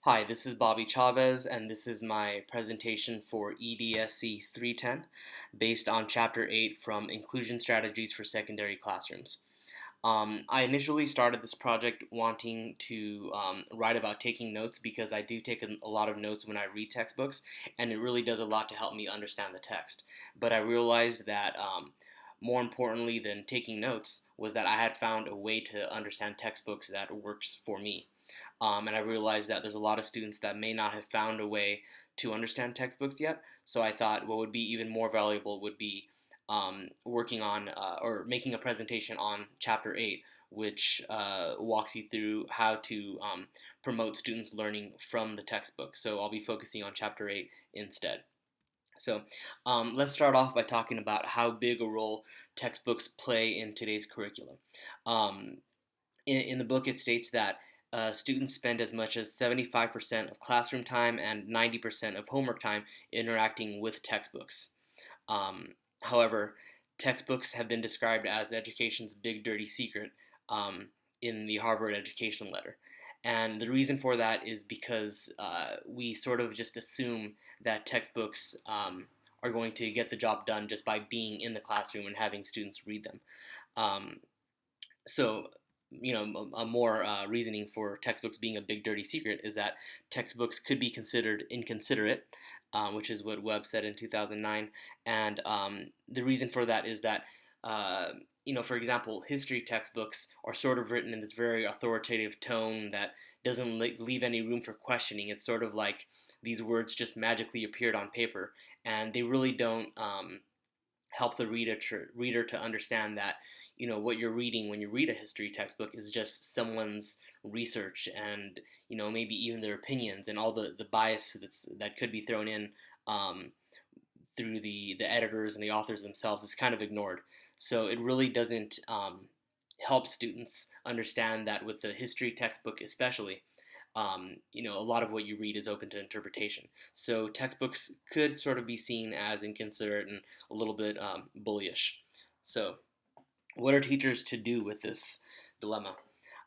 Hi, this is Bobby Chavez, and this is my presentation for EDSC 310 based on Chapter 8 from Inclusion Strategies for Secondary Classrooms. I initially started this project wanting to write about taking notes because I do take a lot of notes when I read textbooks, and it really does a lot to help me understand the text. But I realized that more importantly than taking notes was that I had found a way to understand textbooks that works for me. And I realized that there's a lot of students that may not have found a way to understand textbooks yet. So I thought what would be even more valuable would be working on or making a presentation on Chapter 8, which walks you through how to promote students learning from the textbook. So I'll be focusing on Chapter 8 instead. So let's start off by talking about how big a role textbooks play in today's curriculum. Um, in the book, it states that students spend as much as 75% of classroom time and 90% of homework time interacting with textbooks. However, textbooks have been described as education's big dirty secret in the Harvard Education Letter. And the reason for that is because we sort of just assume that textbooks are going to get the job done just by being in the classroom and having students read them. Um, so, a more reasoning for textbooks being a big dirty secret is that textbooks could be considered inconsiderate, which is what Webb said in 2009. And the reason for that is that, for example, history textbooks are sort of written in this very authoritative tone that doesn't leave any room for questioning. It's sort of like these words just magically appeared on paper, and they really don't help the reader to understand that what you're reading when you read a history textbook is just someone's research and maybe even their opinions, and all the bias that could be thrown in through the editors and the authors themselves is kind of ignored. So it really doesn't help students understand that with the history textbook especially, a lot of what you read is open to interpretation. So textbooks could sort of be seen as inconsiderate and a little bit bullyish. So what are teachers to do with this dilemma?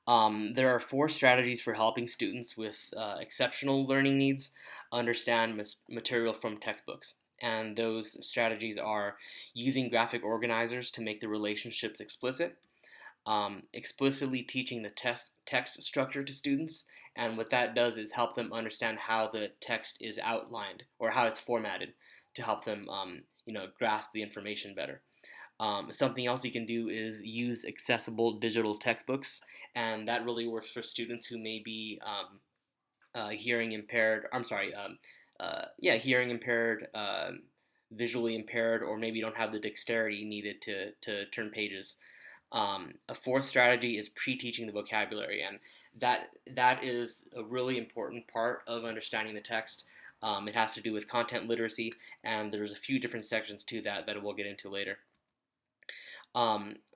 There are four strategies for helping students with exceptional learning needs understand material from textbooks. And those strategies are using graphic organizers to make the relationships explicit, explicitly teaching the text structure to students, and what that does is help them understand how the text is outlined or how it's formatted to help them grasp the information better. Something else you can do is use accessible digital textbooks, and that really works for students who may be hearing impaired. I'm sorry, hearing impaired, visually impaired, or maybe don't have the dexterity needed to turn pages. A fourth strategy is pre-teaching the vocabulary, and that is a really important part of understanding the text. It has to do with content literacy, and there's a few different sections to that we'll get into later.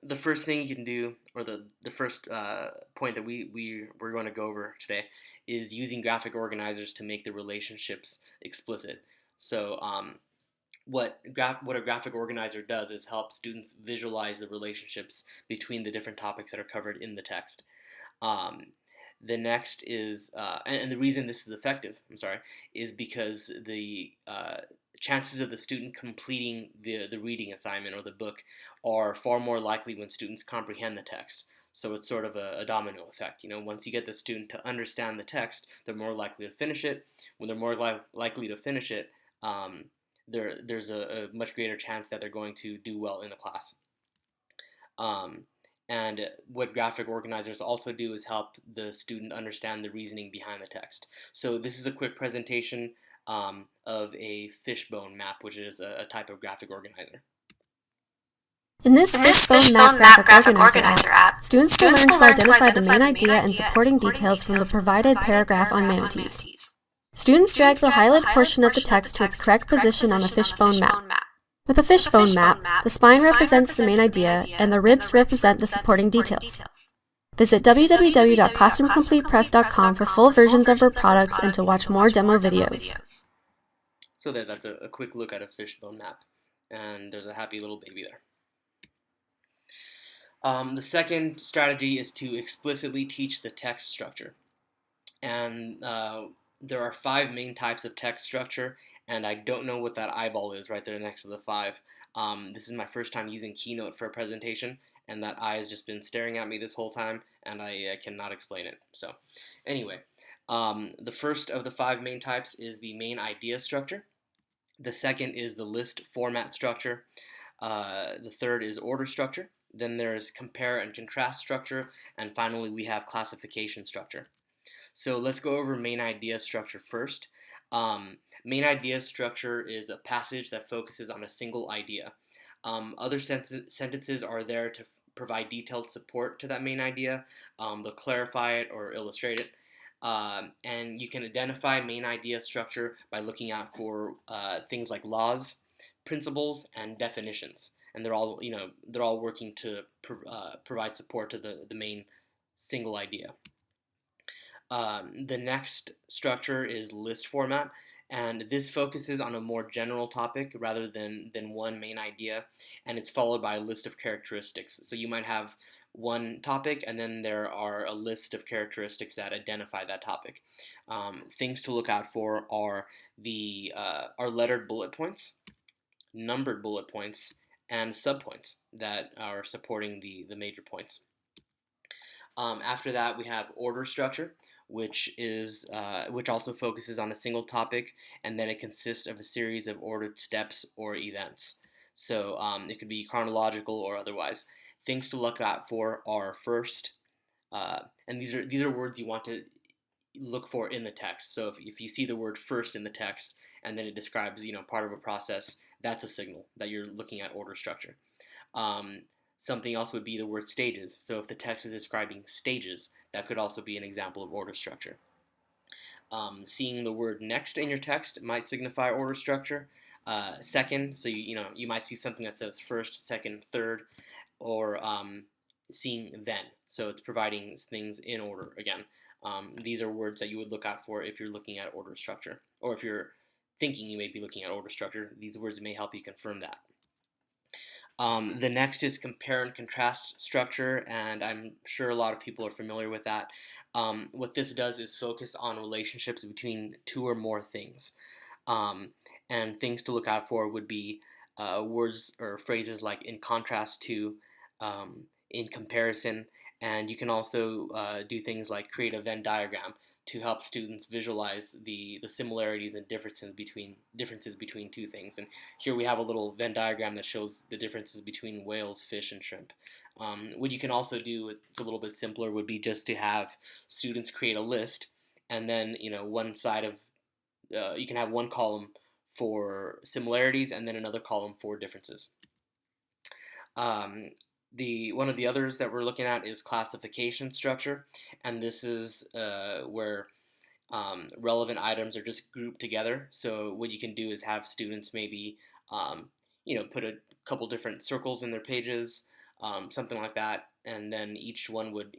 The first thing you can do, or the first point that we're going to go over today, is using graphic organizers to make the relationships explicit. So what a graphic organizer does is help students visualize the relationships between the different topics that are covered in the text. The next is, and the reason this is effective, is because the chances of the student completing the reading assignment or the book are far more likely when students comprehend the text. So it's sort of a domino effect. Once you get the student to understand the text, they're more likely to finish it. When they're more likely to finish it, there's a much greater chance that they're going to do well in the class. And what graphic organizers also do is help the student understand the reasoning behind the text. So this is a quick presentation of a fishbone map, which is a type of graphic organizer. In this Fishbone Map Graphic Organizer app, students will learn to identify the main idea and supporting details from the provided paragraph on manatees. Students drag the highlighted portion of the text to its correct position on the fishbone map. With a fishbone map, the spine represents the main idea and the ribs represent the supporting details. Visit www.classroomcompletepress.com for full versions of our products and to watch more demo videos. So that's a quick look at a fishbone map, and there's a happy little baby there. The second strategy is to explicitly teach the text structure. And There are five main types of text structure, and I don't know what that eyeball is right there next to the five. This is my first time using Keynote for a presentation, and that eye has just been staring at me this whole time, and I cannot explain it. So, anyway, the first of the five main types is the main idea structure. The second is the list format structure. The third is order structure. Then there's compare and contrast structure, and finally we have classification structure. So let's go over main idea structure first. Main idea structure is a passage that focuses on a single idea. Other sentences are there to provide detailed support to that main idea. They'll clarify it or illustrate it. And you can identify main idea structure by looking out for things like laws, principles, and definitions. And they're all working to provide support to the main single idea. The next structure is list format, and this focuses on a more general topic rather than one main idea, and it's followed by a list of characteristics. So you might have one topic, and then there are a list of characteristics that identify that topic. Things to look out for are lettered bullet points, numbered bullet points, and subpoints that are supporting the major points. After that, we have order structure, which also focuses on a single topic, and then it consists of a series of ordered steps or events. So it could be chronological or otherwise. Things to look out for are first, and these are words you want to look for in the text. So if you see the word first in the text and then it describes part of a process, that's a signal that you're looking at order structure. Um, Something else would be the word stages. So if the text is describing stages, that could also be an example of order structure. Seeing the word next in your text might signify order structure. Second, so you might see something that says first, second, third, or seeing then. So it's providing things in order again. These are words that you would look out for if you're looking at order structure, or if you're thinking you may be looking at order structure. These words may help you confirm that. The next is compare and contrast structure, and I'm sure a lot of people are familiar with that. What this does is focus on relationships between two or more things. Um, and things to look out for would be words or phrases like in contrast to, in comparison, and you can also do things like create a Venn diagram to help students visualize the similarities and differences between two things. And here we have a little Venn diagram that shows the differences between whales, fish, and shrimp. What you can also do, it's a little bit simpler, would be just to have students create a list, and then one side of you can have one column for similarities and then another column for differences. Um, the one of the others that we're looking at is classification structure, and this is where relevant items are just grouped together. So what you can do is have students maybe put a couple different circles in their pages, something like that, and then each one would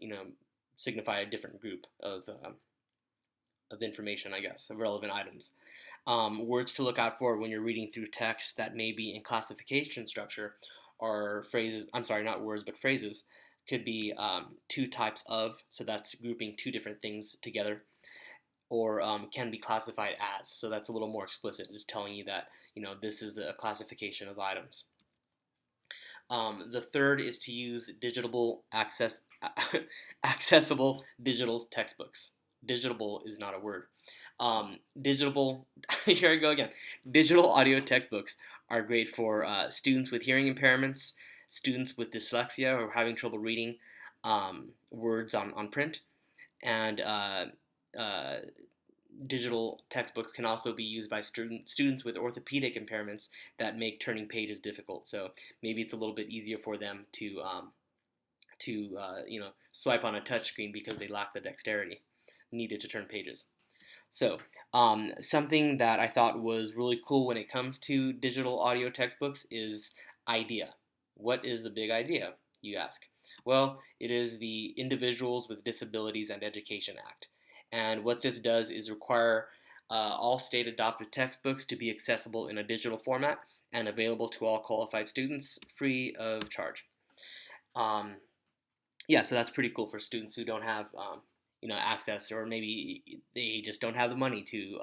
signify a different group of information, I guess, of relevant items. Words to look out for when you're reading through text that may be in classification structure are phrases. I'm sorry, not words, but phrases. Could be two types of, so that's grouping two different things together, or can be classified as, so that's a little more explicit, just telling you that this is a classification of items. The third is to use accessible digital textbooks. Digitable is not a word. Digital, here I go again. Digital audio textbooks are great for students with hearing impairments, students with dyslexia or having trouble reading words on print, and digital textbooks can also be used by students with orthopedic impairments that make turning pages difficult. So maybe it's a little bit easier for them to swipe on a touchscreen because they lack the dexterity needed to turn pages. So something that I thought was really cool when it comes to digital audio textbooks is IDEA. What is the big idea, you ask? Well, it is the Individuals with Disabilities and Education Act. And what this does is require all state adopted textbooks to be accessible in a digital format and available to all qualified students free of charge. Yeah, so that's pretty cool for students who don't have access, or maybe they just don't have the money to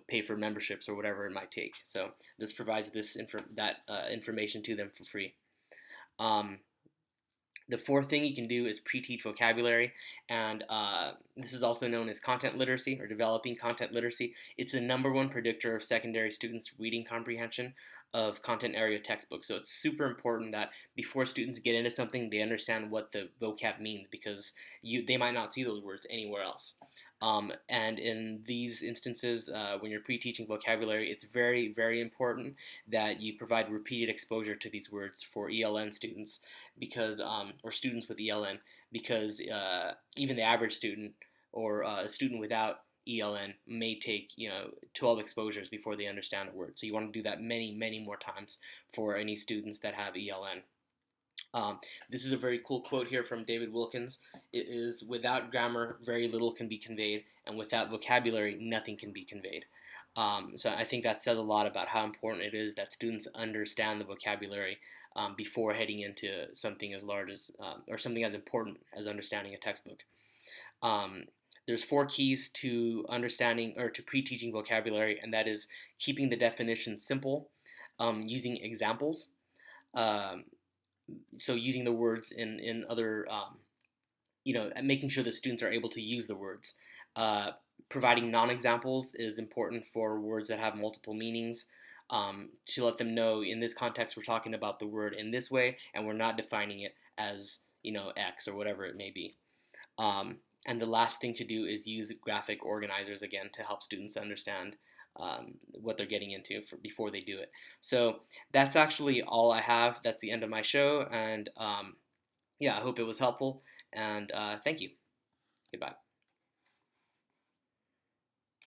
pay for memberships or whatever it might take. So this provides information to them for free. Um, the fourth thing you can do is pre-teach vocabulary, and this is also known as content literacy or developing content literacy. It's the number one predictor of secondary students' reading comprehension of content area textbooks. So it's super important that before students get into something, they understand what the vocab means, because they might not see those words anywhere else. And in these instances, when you're pre-teaching vocabulary, it's very, very important that you provide repeated exposure to these words for ELN students, because or students with ELN, because even the average student or a student without ELN may take 12 exposures before they understand a word. So you want to do that many, many more times for any students that have ELN. This is a very cool quote here from David Wilkins. It is, "Without grammar, very little can be conveyed, and without vocabulary, nothing can be conveyed." So I think that says a lot about how important it is that students understand the vocabulary before heading into something as large as, or something as important as understanding a textbook. Um, there's four keys to understanding or to pre-teaching vocabulary, and that is keeping the definition simple, using examples, um, so using the words in other, making sure that students are able to use the words. Uh, Providing non-examples is important for words that have multiple meanings, to let them know in this context we're talking about the word in this way, and we're not defining it as X or whatever it may be. And the last thing to do is use graphic organizers again to help students understand what they're getting into before they do it. So that's actually all I have. That's the end of my show, and yeah, I hope it was helpful, and thank you. Goodbye.